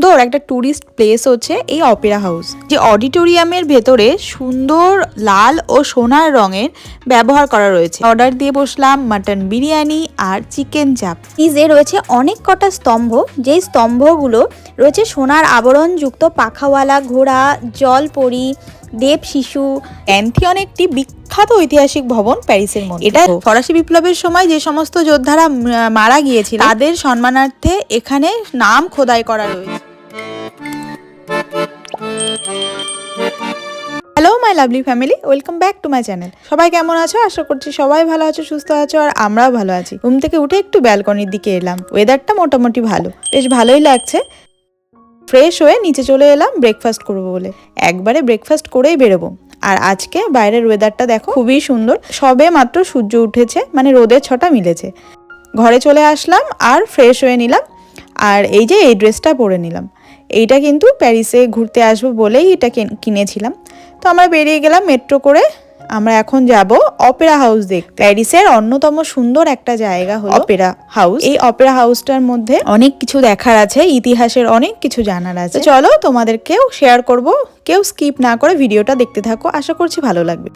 সুন্দর একটা tourist place হচ্ছে এই অপেরা হাউস, যে অডিটোরিয়ামের ভেতরে সুন্দর লাল ও সোনার রঙের ব্যবহার করা রয়েছে। অর্ডার দিয়ে বসলাম মাটন বিরিয়ানি আর চিকেন চাপ। নিচে রয়েছে অনেক কটা স্তম্ভ, যেই স্তম্ভগুলো রয়েছে সোনার আবরণ যুক্ত পাখাওয়ালা ঘোড়া, জলপরি, দেব শিশু। প্যান্থিয়ন একটি বিখ্যাত ঐতিহাসিক ভবন প্যারিসের মধ্যে। এটা ফরাসি বিপ্লবের সময় যে সমস্ত যোদ্ধারা মারা গিয়েছিল তাদের সম্মানার্থে এখানে নাম খোদাই করা রয়েছে। Hello my lovely family, welcome back to my channel. সবাই কেমন আছো? আশা করছি সবাই ভালো আছো, সুস্থ আছো, আর আমরাও ভালো আছি। ঘুম থেকে উঠে একটু ব্যালকনির দিকে এলাম। ওয়েদারটা মোটামুটি ভালো, বেশ ভালোই লাগছে। ফ্রেশ হয়ে নিচে চলে এলাম ব্রেকফাস্ট করবো বলে। একবারে ব্রেকফাস্ট করেই বেরোবো। আর আজকে বাইরের ওয়েদারটা দেখো, খুবই সুন্দর। সবে মাত্র সূর্য উঠেছে, মানে রোদের ছটা মিলেছে। ঘরে চলে আসলাম আর ফ্রেশ হয়ে নিলাম। আর এই যে এই ড্রেসটা পরে নিলাম, এইটা কিন্তু প্যারিসে ঘুরতে আসবো বলেই এটা কিনেছিলাম। তো আমরা বেরিয়ে গেলাম মেট্রো করে। আমরা এখন যাব অপেরা হাউস দেখতে। প্যারিসের অন্যতম সুন্দর একটা জায়গা হলো অপেরা হাউস। এই অপেরা হাউসটার মধ্যে অনেক কিছু দেখার আছে, ইতিহাসের অনেক কিছু জানার আছে। চলো তোমাদেরকেও শেয়ার করব, কেউ স্কিপ না করে ভিডিওটা দেখতে থাকো, আশা করছি ভালো লাগবে।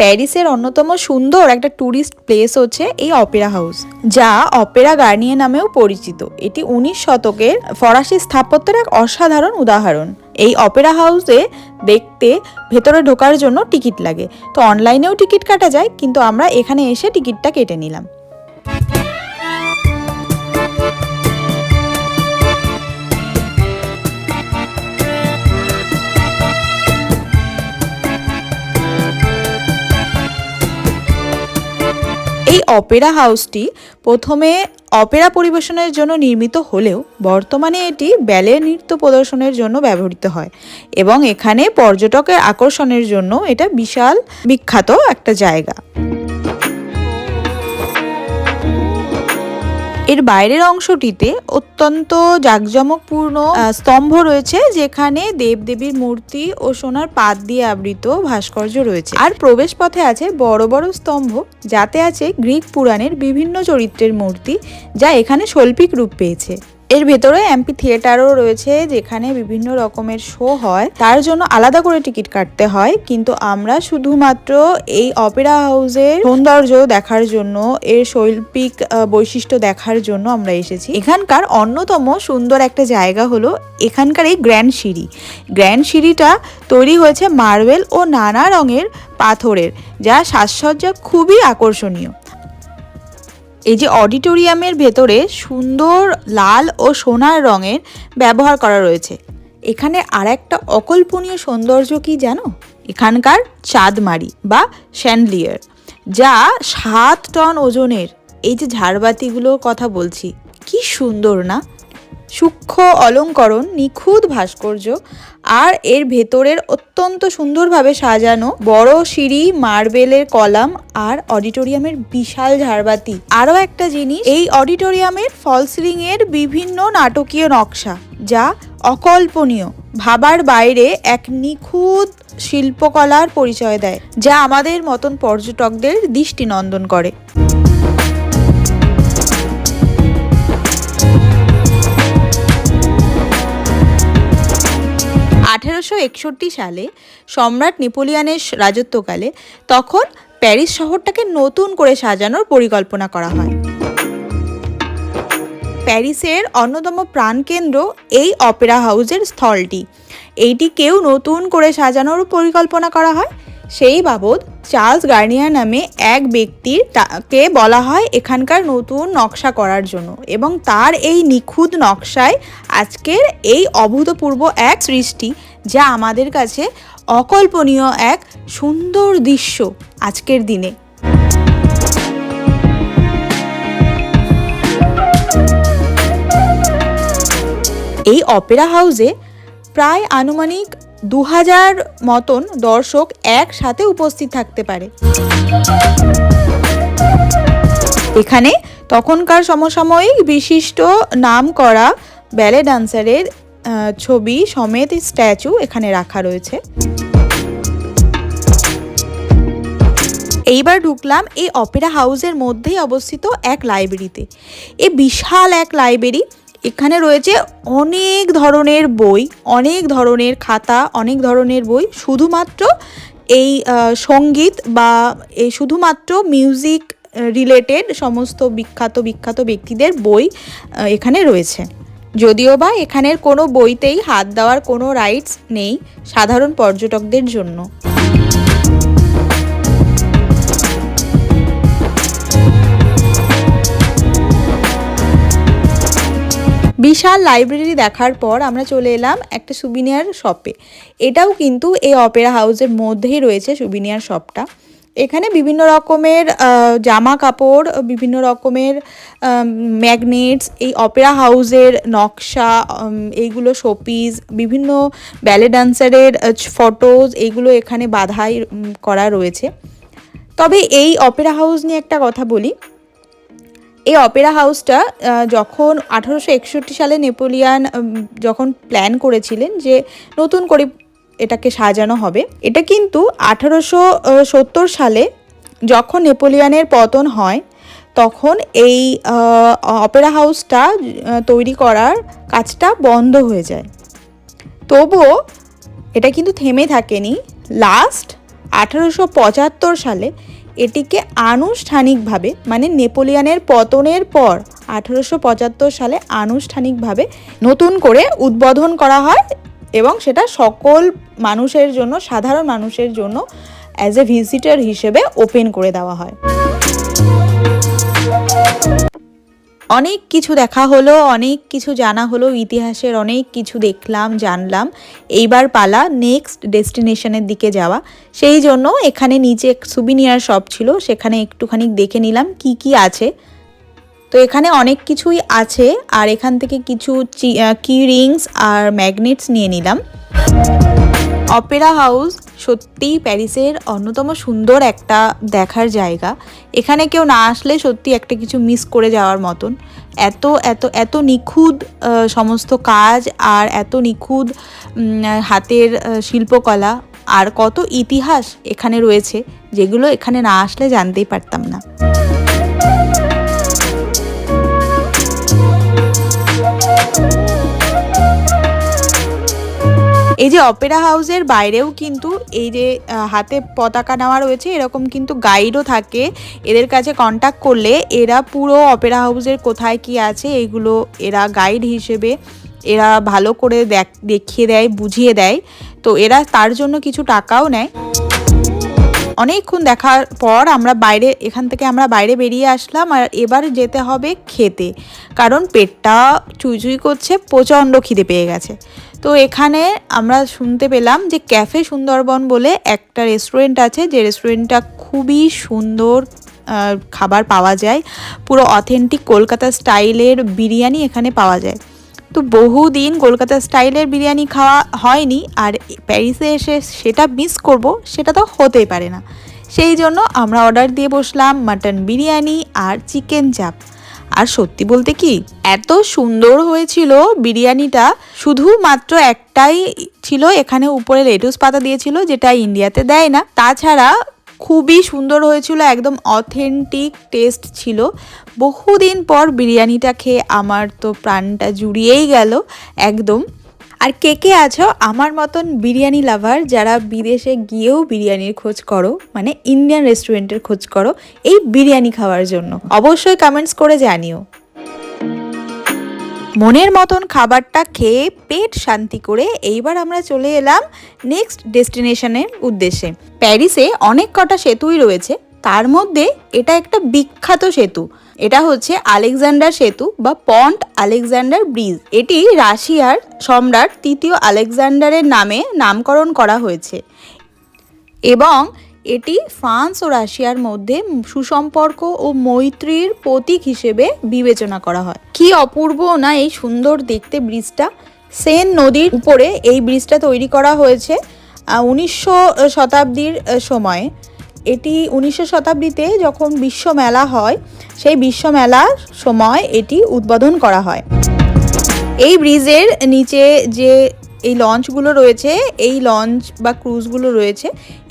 প্যারিসের অন্যতম সুন্দর একটা টুরিস্ট প্লেস হচ্ছে এই অপেরা হাউস, যা অপেরা গার্নিয়ে নামেও পরিচিত। এটি 19 শতকের ফরাসি স্থাপত্যের এক অসাধারণ উদাহরণ। এই অপেরা হাউসে দেখতে ভেতরে ঢোকার জন্য টিকিট লাগে। তো অনলাইনেও টিকিট কাটা যায়, কিন্তু আমরা এখানে এসে টিকিটটা কেটে নিলাম। এই অপেরা হাউসটি প্রথমে অপেরা পরিবেশনের জন্য নির্মিত হলেও বর্তমানে এটি ব্যালে নৃত্য প্রদর্শনের জন্য ব্যবহৃত হয়, এবং এখানে পর্যটকের আকর্ষণের জন্য এটা বিশাল বিখ্যাত একটা জায়গা। এর বাইরের অংশটিতে অত্যন্ত জাঁকজমকপূর্ণ স্তম্ভ রয়েছে, যেখানে দেবদেবীর মূর্তি ও সোনার পাত দিয়ে আবৃত ভাস্কর্য রয়েছে। আর প্রবেশ পথে আছে বড় বড় স্তম্ভ, যাতে আছে গ্রিক পুরাণের বিভিন্ন চরিত্রের মূর্তি, যা এখানে শৈল্পিক রূপ পেয়েছে। এর ভেতরে অ্যাম্পি থিয়েটারও রয়েছে, যেখানে বিভিন্ন রকমের শো হয়। তার জন্য আলাদা করে টিকিট কাটতে হয়, কিন্তু আমরা শুধুমাত্র এই অপেরা হাউসের সৌন্দর্য দেখার জন্য, এর শৈল্পিক বৈশিষ্ট্য দেখার জন্য আমরা এসেছি। এখানকার অন্যতম সুন্দর একটা জায়গা হলো এখানকার এই গ্র্যান্ড সিঁড়ি। গ্র্যান্ড সিঁড়িটা তৈরি হয়েছে মার্বেল ও নানা রঙের পাথরের, যা সাজসজ্জা খুবই আকর্ষণীয়। এই যে অডিটোরিয়ামের ভেতরে সুন্দর লাল ও সোনার রঙের ব্যবহার করা রয়েছে। এখানে আর একটা অকল্পনীয় সৌন্দর্য কি জানো? এখানকার চাঁদমারি বা শ্যান্ডলিয়ার, যা 7 টন ওজনের। এই যে ঝাড়বাতিগুলোর কথা বলছি, কি সুন্দর না? সূক্ষ্ম অলঙ্করণ, নিখুঁত ভাস্কর্য, আর এর ভেতরের অত্যন্ত সুন্দরভাবে সাজানো বড় সিঁড়ি, মার্বেলের কলাম, আর অডিটোরিয়ামের বিশাল ঝাড়বাতি। আরও একটা জিনিস, এই অডিটোরিয়ামের ফল সিলিং এর বিভিন্ন নাটকীয় নকশা, যা অকল্পনীয়, ভাবার বাইরে এক নিখুঁত শিল্পকলার পরিচয় দেয়, যা আমাদের মতন পর্যটকদের দৃষ্টি নন্দন করে। 1861 সালে সম্রাট নেপোলিয়নের রাজত্বকালে তখন প্যারিস শহরটাকে নতুন করে সাজানোর পরিকল্পনা করা হয়। প্যারিসের অন্যতম প্রাণকেন্দ্র এই অপেরা হাউসের স্থলটি। এইটিকেও নতুন করে সাজানোর পরিকল্পনা করা হয়। সেই বাবদ চার্লস গার্নিয়ার নামে এক ব্যক্তির তাকে বলা হয় এখানকার নতুন নকশা করার জন্য, এবং তার এই নিখুঁত নকশায় আজকের এই অভূতপূর্ব এক সৃষ্টি, যা আমাদের কাছে অকল্পনীয় এক সুন্দর দৃশ্য আজকের দিনে। এই অপেরা হাউসে প্রায় আনুমানিক 2000 মতন দর্শক একসাথে উপস্থিত থাকতে পারে। এখানে তখনকার সমসাময়িক বিশিষ্ট নাম করা ব্যালে ডান্সারের ছবি সমেত স্ট্যাচু এখানে রাখা রয়েছে। এইবার ঢুকলাম এই অপেরা হাউসের মধ্যেই অবস্থিত এক লাইব্রেরিতে। এই বিশাল এক লাইব্রেরি, এখানে রয়েছে অনেক ধরনের বই, অনেক ধরনের খাতা, অনেক ধরনের বই। শুধুমাত্র এই সঙ্গীত বা এই শুধুমাত্র মিউজিক রিলেটেড সমস্ত বিখ্যাত বিখ্যাত ব্যক্তিদের বই এখানে রয়েছে। যদিও বা এখানের কোনো বইতেই হাত দেওয়ার কোনো রাইটস নেই সাধারণ পর্যটকদের জন্য। বিশাল লাইব্রেরি দেখার পর আমরা চলে এলাম একটা সুবিনিয়ার শপে। এটাও কিন্তু এই অপেরা হাউসের মধ্যেই রয়েছে সুবিনিয়ার শপটা। এখানে বিভিন্ন রকমের জামা কাপড়, বিভিন্ন রকমের ম্যাগনেটস, এই অপেরা হাউসের নকশা, এইগুলো শোপিস, বিভিন্ন ব্যালে ডান্সারের ফটোজ, এইগুলো এখানে বাধাই করা রয়েছে। তবে এই অপেরা হাউস নিয়ে একটা কথা বলি। এই অপেরা হাউসটা যখন 1861 সালে নেপোলিয়ান যখন প্ল্যান করেছিলেন যে নতুন করে এটাকে সাজানো হবে, এটা কিন্তু 1870 সালে যখন নেপোলিয়ানের পতন হয় তখন এই অপেরা হাউসটা তৈরি করার কাজটা বন্ধ হয়ে যায়। তবুও এটা কিন্তু থেমে থাকেনি। লাস্ট 1875 সালে এটিকে আনুষ্ঠানিকভাবে, মানে নেপোলিয়ানের পতনের পর 1875 সালে আনুষ্ঠানিকভাবে নতুন করে উদ্বোধন করা হয় এবং সেটা সকল মানুষের জন্য, সাধারণ মানুষের জন্য অ্যাজ এ ভিজিটর হিসেবে ওপেন করে দেওয়া হয়। অনেক কিছু দেখা হলো, অনেক কিছু জানা হলো, ইতিহাসের অনেক কিছু দেখলাম, জানলাম। এইবার পালা নেক্সট ডেস্টিনেশনের দিকে যাওয়া। সেই জন্য এখানে নিচে সুবিনিয়ার শপ ছিল, সেখানে একটুখানি দেখে নিলাম কি কি আছে। তো এখানে অনেক কিছুই আছে, আর এখান থেকে কিছু কি রিংস আর ম্যাগনেটস নিয়ে নিলাম। অপেরা হাউস সত্যিই প্যারিসের অন্যতম সুন্দর একটা দেখার জায়গা। এখানে কেউ না আসলে সত্যি একটা কিছু মিস করে যাওয়ার মতন। এত এত এত নিখুঁত সমস্ত কাজ, আর এত নিখুঁত হাতের শিল্পকলা, আর কত ইতিহাস এখানে রয়েছে যেগুলো এখানে না আসলে জানতেই পারতাম না। এই যে অপেরা হাউসের বাইরেও কিন্তু এই যে হাতে পতাকা নেওয়া রয়েছে, এরকম কিন্তু গাইডও থাকে। এদের কাছে কন্ট্যাক্ট করলে এরা পুরো অপেরা হাউসের কোথায় কি আছে এইগুলো এরা গাইড হিসেবে এরা ভালো করে দেখিয়ে দেয়, বুঝিয়ে দেয়। তো এরা তার জন্য কিছু টাকাও নেয়। অনেকক্ষণ দেখার পর আমরা এখান থেকে বাইরে বেরিয়ে আসলাম, আর এবার যেতে হবে খেতে, কারণ পেটটা চুইচুই করছে, প্রচণ্ড খিদে পেয়ে গেছে। তো এখানে আমরা শুনতে পেলাম যে ক্যাফে সুন্দরবন বলে একটা রেস্টুরেন্ট আছে, যে রেস্টুরেন্টটা খুবই সুন্দর খাবার পাওয়া যায়, পুরো অথেন্টিক কলকাতা স্টাইলের বিরিয়ানি এখানে পাওয়া যায়। তো বহুদিন কলকাতা স্টাইলের বিরিয়ানি খাওয়া হয়নি, আর প্যারিসে এসে সেটা মিস করব সেটা তো হতেই পারে না। সেই জন্য আমরা অর্ডার দিয়ে বসলাম মাটন বিরিয়ানি আর চিকেন চাপ। আর সত্যি বলতে কি এত সুন্দর হয়েছিল বিরিয়ানিটা, শুধুমাত্র একটাই ছিল এখানে উপরে লেটুস পাতা দিয়েছিল, যেটা ইন্ডিয়াতে দেয় না। তাছাড়া খুবই সুন্দর হয়েছিল, একদম অথেন্টিক টেস্ট ছিল। বহুদিন পর বিরিয়ানিটা খেয়ে আমার তো প্রাণটা জুড়িয়েই গেল একদম। আর কে কে আছো আমার মতন বিরিয়ানি লাভার, যারা বিদেশে গিয়েও বিরিয়ানির খোঁজ করো, মানে ইন্ডিয়ান রেস্টুরেন্টের খোঁজ করো এই বিরিয়ানি খাওয়ার জন্য, অবশ্যই কমেন্টস করে জানিও। মনের মতন খাবারটা খেয়ে পেট শান্তি করে এইবার আমরা চলে এলাম নেক্সট ডেস্টিনেশনের উদ্দেশ্যে। প্যারিসে অনেক কটা সেতুই রয়েছে, তার মধ্যে এটা একটা বিখ্যাত সেতু। এটা হচ্ছে আলেকজান্ডার সেতু বা পন্ট আলেকজান্ডার ব্রিজ। এটি রাশিয়ার সম্রাট তৃতীয় আলেকজান্ডারের নামে নামকরণ করা হয়েছে এবং এটি ফ্রান্স ও রাশিয়ার মধ্যে সুসম্পর্ক ও মৈত্রীর প্রতীক হিসেবে বিবেচনা করা হয়। কি অপূর্ব না এই সুন্দর দেখতে ব্রিজটা। সেন নদীর উপরে এই ব্রিজটা তৈরি করা হয়েছে 1900 শতাব্দীর সময়ে। এটি 1900 শতাব্দীতে যখন বিশ্ব মেলা হয়, সেই বিশ্ব মেলার সময় এটি উদ্বোধন করা হয়। এই ব্রিজের নিচে যে এই লঞ্চগুলো রয়েছে, এই লঞ্চ বা ক্রুজগুলো রয়েছে,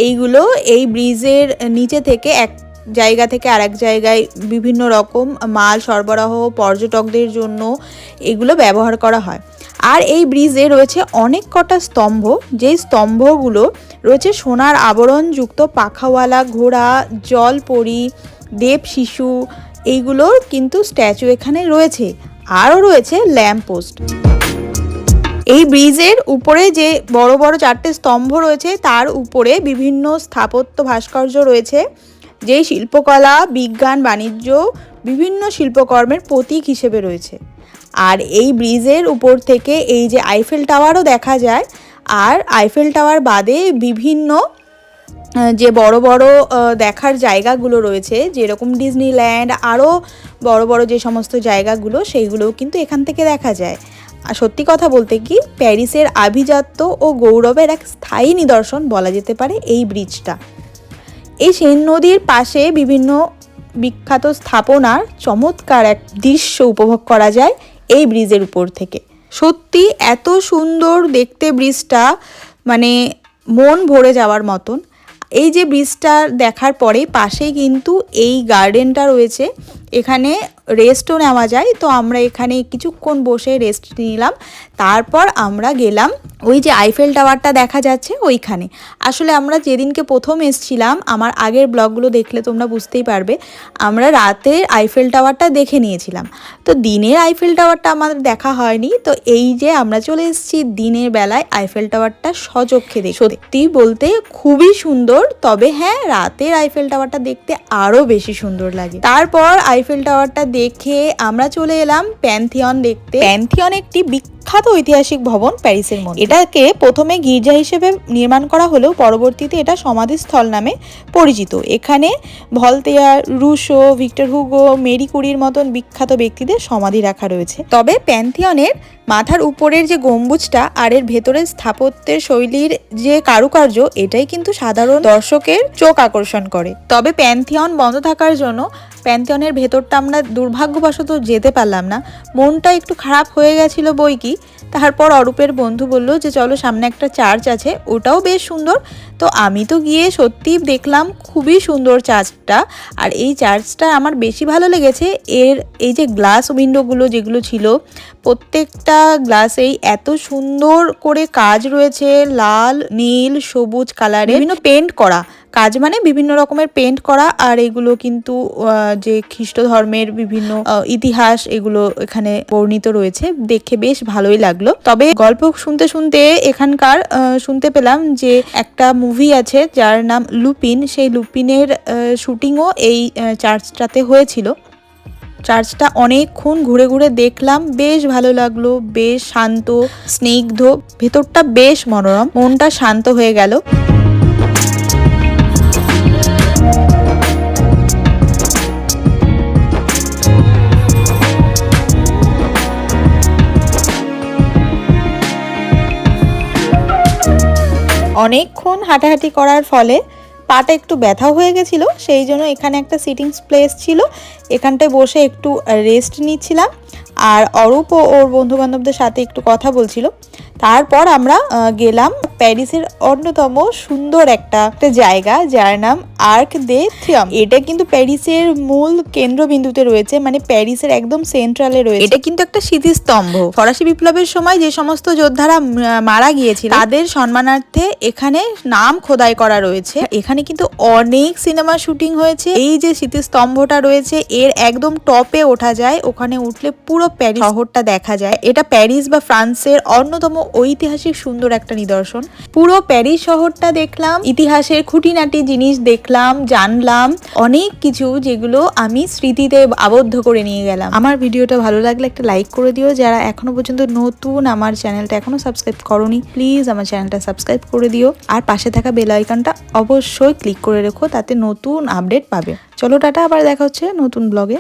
এইগুলো এই ব্রিজের নিচে থেকে এক জায়গা থেকে আরেক জায়গায় বিভিন্ন রকম মাল সরবরাহ পর্যটকদের জন্য এগুলো ব্যবহার করা হয়। আর এই ব্রিজে রয়েছে অনেক কটা স্তম্ভ, যেই স্তম্ভগুলো রয়েছে সোনার আবরণযুক্ত পাখাওয়ালা ঘোড়া, জলপরি, দেব শিশু, এইগুলোর কিন্তু স্ট্যাচু এখানে রয়েছে। আরও রয়েছে ল্যাম্পপোস্ট। এই ব্রিজের উপরে যে বড় বড় 4টে স্তম্ভ রয়েছে তার উপরে বিভিন্ন স্থাপত্য ভাস্কর্য রয়েছে, যেই শিল্পকলা, বিজ্ঞান, বাণিজ্য, বিভিন্ন শিল্পকর্মের প্রতীক হিসেবে রয়েছে। আর এই ব্রিজের উপর থেকে এই যে আইফেল টাওয়ারও দেখা যায়। আর আইফেল টাওয়ার বাদে বিভিন্ন যে বড় বড় দেখার জায়গাগুলো রয়েছে, যেরকম ডিজনিল্যান্ড, আরও বড় বড় যে সমস্ত জায়গাগুলো, সেইগুলোও কিন্তু এখান থেকে দেখা যায়। আর সত্যি কথা বলতে কি, প্যারিসের আভিজাত্য ও গৌরবের এক স্থায়ী নিদর্শন বলা যেতে পারে এই ব্রিজটা। এই সেন নদীর পাশে বিভিন্ন বিখ্যাত স্থাপনার চমৎকার এক দৃশ্য উপভোগ করা যায় এই ব্রিজের উপর থেকে। সত্যি এত সুন্দর দেখতে ব্রিজটা, মানে মন ভরে যাওয়ার মতন। এই যে ব্রিজটা দেখার পরে পাশেই কিন্তু এই গার্ডেনটা রয়েছে, এখানে রেস্টও নেওয়া যায়। তো আমরা এখানে কিছুক্ষণ বসে রেস্ট নিলাম, তারপর আমরা গেলাম ওই যে আইফেল টাওয়ারটা দেখা যাচ্ছে ওইখানে। আসলে আমরা যেদিনকে প্রথম এসছিলাম, আমার আগের ব্লগগুলো দেখলে তোমরা বুঝতেই পারবে, আমরা রাতের আইফেল টাওয়ারটা দেখে নিয়েছিলাম। তো দিনের আইফেল টাওয়ারটা আমাদের দেখা হয়নি। তো এই যে আমরা চলে এসেছি দিনের বেলায় আইফেল টাওয়ারটা সচক্ষে দেখতে। সত্যি বলতে খুবই সুন্দর, তবে হ্যাঁ, রাতের আইফেল টাওয়ারটা দেখতে আরও বেশি সুন্দর লাগে। তারপর আইফেল টাওয়ারটা দেখে আমরা চলে এলাম প্যান্থিয়ন দেখতে। প্যান্থিয়ন একটি বিখ্যাত ঐতিহাসিক ভবন প্যারিসের মধ্যে। এটাকে প্রথমে গির্জা হিসেবে নির্মাণ করা হলেও পরবর্তীতে এটা সমাধিস্থল নামে পরিচিত। এখানে Voltaire, Rousseau, Victor Hugo, Marie কুরির মতন বিখ্যাত ব্যক্তিদের সমাধি রাখা রয়েছে। তবে প্যান্থিয়নের মাথার উপরের যে গম্বুজটা আর এর ভেতরের স্থাপত্যের শৈলীর যে কারুকার্য, এটাই কিন্তু সাধারণ দর্শকের চোখ আকর্ষণ করে। তবে প্যান্থিয়ন বন্ধ থাকার জন্য প্যান্থিয়নের ভেতরটা আমরা দুর্ভাগ্যবশত যেতে পারলাম না। মনটা একটু খারাপ হয়ে গেছিল বই কি। তারপর অরূপের বন্ধু বলল যে চলো, সামনে একটা চার্চ আছে, ওটাও বেশ সুন্দর। তো আমি তো গিয়ে সত্যি দেখলাম খুবই সুন্দর চার্চটা। আর এই চার্চটা আমার বেশি ভালো লেগেছে, এর এই যে গ্লাস উইন্ডোগুলো যেগুলো ছিল, প্রত্যেকটা গ্লাসেই এত সুন্দর করে কাজ রয়েছে, লাল, নীল, সবুজ কালারে বিভিন্ন পেন্ট করা কাজ, মানে বিভিন্ন রকমের পেন্ট করা। আর এগুলো কিন্তু যে খ্রিস্ট ধর্মের বিভিন্ন ইতিহাস, এগুলো এখানে বর্ণিত রয়েছে। দেখে বেশ ভালোই লাগলো। তবে গল্প শুনতে শুনতে এখানকার শুনতে পেলাম যে একটা মুভি আছে যার নাম লুপিন, সেই লুপিনের শুটিংও এই চার্চটাতে হয়েছিল। চার্চটা অনেকক্ষণ ঘুরে ঘুরে দেখলাম, বেশ ভালো লাগলো, বেশ শান্ত, স্নিগ্ধ, ভেতরটা বেশ মনোরম, মনটা শান্ত হয়ে গেল। অনেকক্ষণ হাঁটাহাঁটি করার ফলে পাটা একটু ব্যথা হয়ে গেছিল, সেই জন্য এখানে একটা সিটিং প্লেস ছিল, এখানটায় বসে একটু রেস্ট নিচ্ছিলাম। আর অরূপ ও ওর বন্ধুবান্ধবদের সাথে একটু কথা বলছিল। তারপর আমরা গেলাম প্যারিসের অন্যতম সুন্দর একটা জায়গা যার নাম আর্ক দে ট্রিয়ম্ফ। এটা কিন্তু প্যারিসের মূল কেন্দ্রবিন্দুতে রয়েছে, মানে প্যারিসের একদম সেন্ট্রালে রয়েছে। এটা কিন্তু একটা স্মৃতিস্তম্ভ। ফরাসি বিপ্লবের সময় যে সমস্ত যোদ্ধারা মারা গিয়েছিল তাদের সম্মানার্থে এখানে নাম খোদাই করা রয়েছে। এখানে কিন্তু অনেক সিনেমা শুটিং হয়েছে। এই যে স্মৃতিস্তম্ভটা রয়েছে এর একদম টপে ওঠা যায়, ওখানে উঠলে পুরো প্যারিস শহরটা দেখা যায়। এটা প্যারিস বা ফ্রান্সের অন্যতম ঐতিহাসিক সুন্দর একটা নিদর্শন। পুরো প্যারিস শহরটা দেখলাম, ইতিহাসের খুঁটিনাটি জিনিস দেখলাম, জানলাম অনেক কিছু, যেগুলো আমি স্মৃতিতে আবদ্ধ করে নিয়ে গেলাম। আমার ভিডিওটা ভালো লাগলে একটা লাইক করে দিও। যারা এখনো পর্যন্ত নতুন, আমার চ্যানেলটা এখনো সাবস্ক্রাইব করোনি, প্লিজ আমার চ্যানেলটা সাবস্ক্রাইব করে দিও। আর পাশে থাকা বেল আইকনটা অবশ্যই ক্লিক করে রেখো, তাতে নতুন আপডেট পাবে। চলো টাটা, আবার দেখা হচ্ছে নতুন ব্লগে।